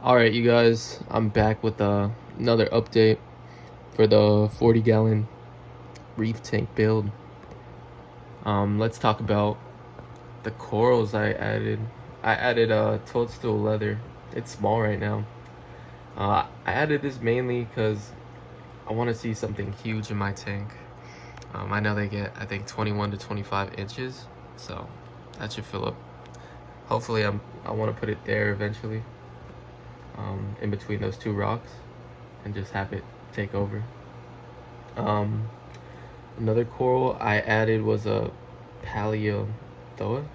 Alright, you guys, I'm back with another update for the 40-gallon reef tank build. Let's talk about the corals I added. I added toadstool leather. It's small right now. I added this mainly because I want to see something huge in my tank. I know they get, I think, 21 to 25 inches, so that should fill up. Hopefully, I want to put it there eventually, in between those two rocks, and just have it take over. Um, Another coral I added was a paleothoa.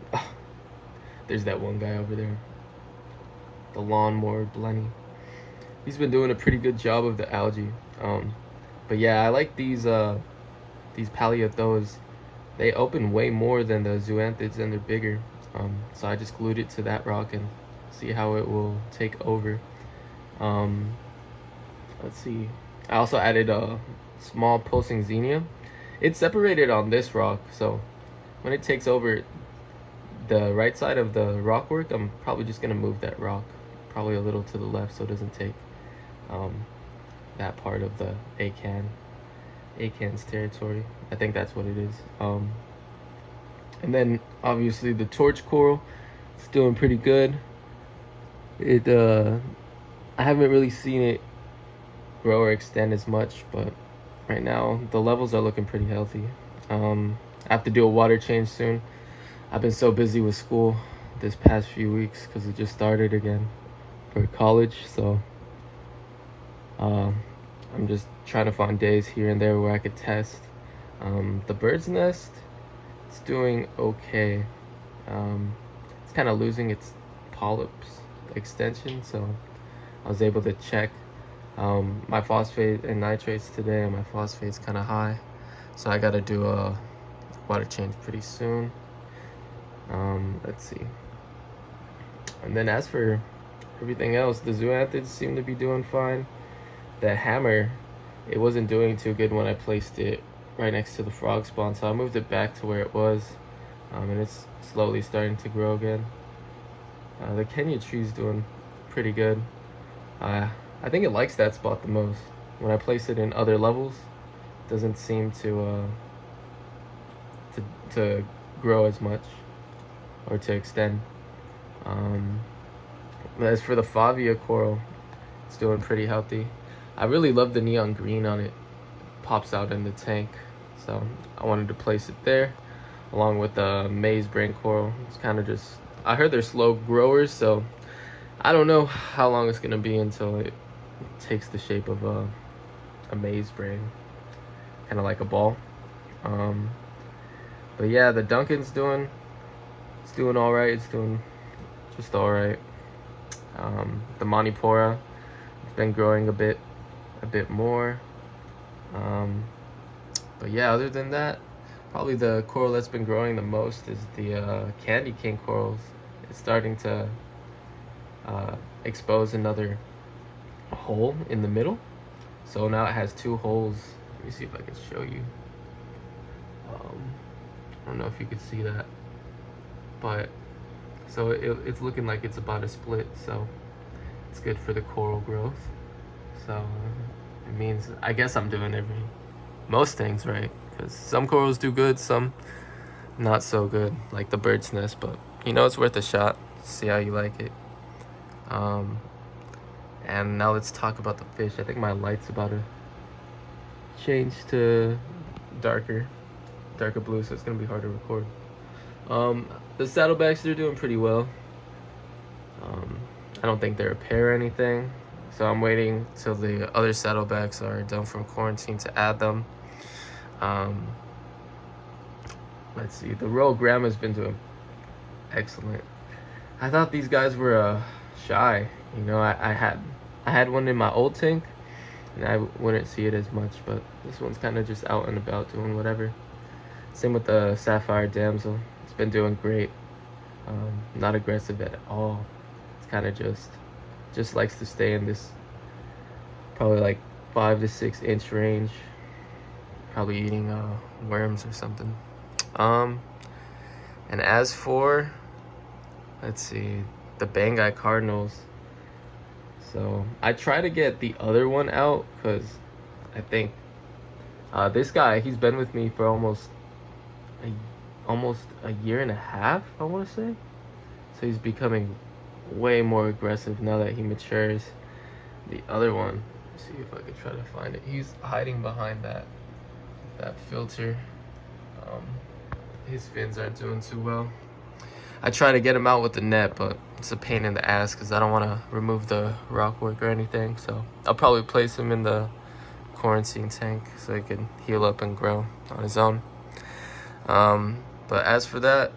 There's that one guy over there, the lawnmower blenny. He's been doing a pretty good job of the algae. But yeah, I like these paleothoas. They open way more than the zoanthids and they're bigger. So I just glued it to that rock and see how it will take over. Um, let's see. I also added a small pulsing xenia. It's separated on this rock, so when it takes over the right side of the rock work, I'm probably just gonna move that rock probably a little to the left so it doesn't take that part of the acan's territory. I think that's what it is. And then obviously the torch coral, it's doing pretty good. I haven't really seen it grow or extend as much, but right now the levels are looking pretty healthy. I have to do a water change soon. I've been so busy with school this past few weeks because it just started again for college, so I'm just trying to find days here and there where I could test. The bird's nest, it's doing okay. It's kind of losing its polyps extension, so I was able to check my phosphate and nitrates today, and my phosphate's kind of high, so I got to do a water change pretty soon. Let's see. And then as for everything else, the zoanthids seem to be doing fine. The hammer, it wasn't doing too good when I placed it right next to the frog spawn, so I moved it back to where it was, and it's slowly starting to grow again. The Kenya tree's doing pretty good. I think it likes that spot the most. When I place it in other levels, it doesn't seem to grow as much or to extend. As for the Favia coral, it's doing pretty healthy. I really love the neon green on it. It pops out in the tank, so I wanted to place it there along with the maize brain coral. It's kind of just, I heard they're slow growers, so I don't know how long it's gonna be until it takes the shape of a maize brain, kind of like a ball. But yeah, the Duncan's doing all right. It's doing just all right. The Manipura, it's been growing a bit more. But yeah, other than that, probably the coral that's been growing the most is the candy cane corals. It's starting to expose another hole in the middle, so now it has two holes. Let me see if I can show you. I don't know if you could see that, but so it's looking like it's about to split, so it's good for the coral growth. So it means, I guess I'm doing most things right, because some corals do good, some not so good, like the bird's nest, but it's worth a shot. See how you like it. And now let's talk about the fish. I think my light's about to change to darker blue, so it's gonna be hard to record. The saddlebacks, they're doing pretty well. I don't think they're a pair or anything, so I'm waiting till the other saddlebacks are done from quarantine to add them. Let's see, the Royal Grandma's been doing excellent. I thought these guys were shy. I had one in my old tank, and I wouldn't see it as much, but this one's kind of just out and about doing whatever. Same with the Sapphire Damsel. It's been doing great. Not aggressive at all. It's kind of just likes to stay in this probably like 5 to 6 inch range. Probably eating worms or something. And as for, let's see, the Bangai Cardinals, So I try to get the other one out because I think this guy, he's been with me for a, almost a year and a half, I want to say. So he's becoming way more aggressive now that he matures. The other one, let's see if I can try to find it. He's hiding behind that filter. Um, his fins aren't doing too well. I try to get him out with the net, but it's a pain in the ass because I don't want to remove the rock work or anything. So I'll probably place him in the quarantine tank so he can heal up and grow on his own. But as for that,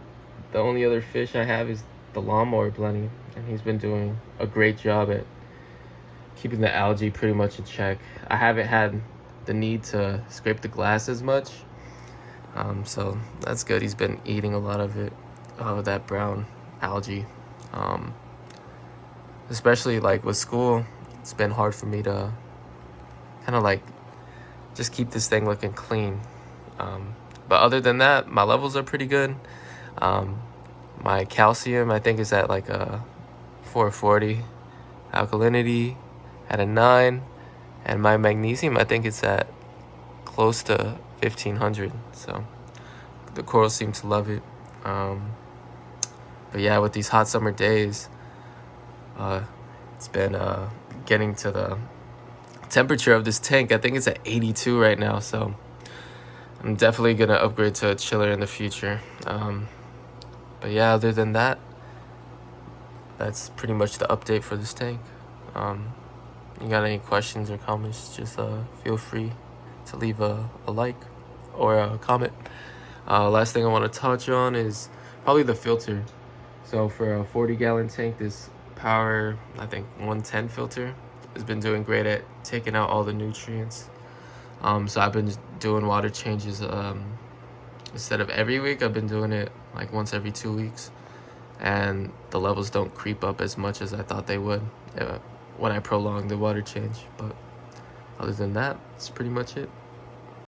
the only other fish I have is the lawnmower blenny, and he's been doing a great job at keeping the algae pretty much in check. I haven't had the need to scrape the glass as much, so that's good. He's been eating a lot of it, that brown algae. Especially like with school, it's been hard for me to kind of like just keep this thing looking clean. But other than that, my levels are pretty good. My calcium, I think, is at like a 440. Alkalinity at a 9. And my magnesium, I think it's at close to 1500. So the corals seem to love it. But yeah, with these hot summer days, it's been getting to the temperature of this tank. I think it's at 82 right now, so I'm definitely gonna upgrade to a chiller in the future. But yeah, other than that, that's pretty much the update for this tank. You got any questions or comments, just feel free to leave a like or a comment. Last thing I want to touch on is probably the filter. So for a 40-gallon tank, this Power, I think 110 filter has been doing great at taking out all the nutrients. So I've been doing water changes instead of every week. I've been doing it like once every 2 weeks, and the levels don't creep up as much as I thought they would when I prolong the water change. But other than that, that's pretty much it.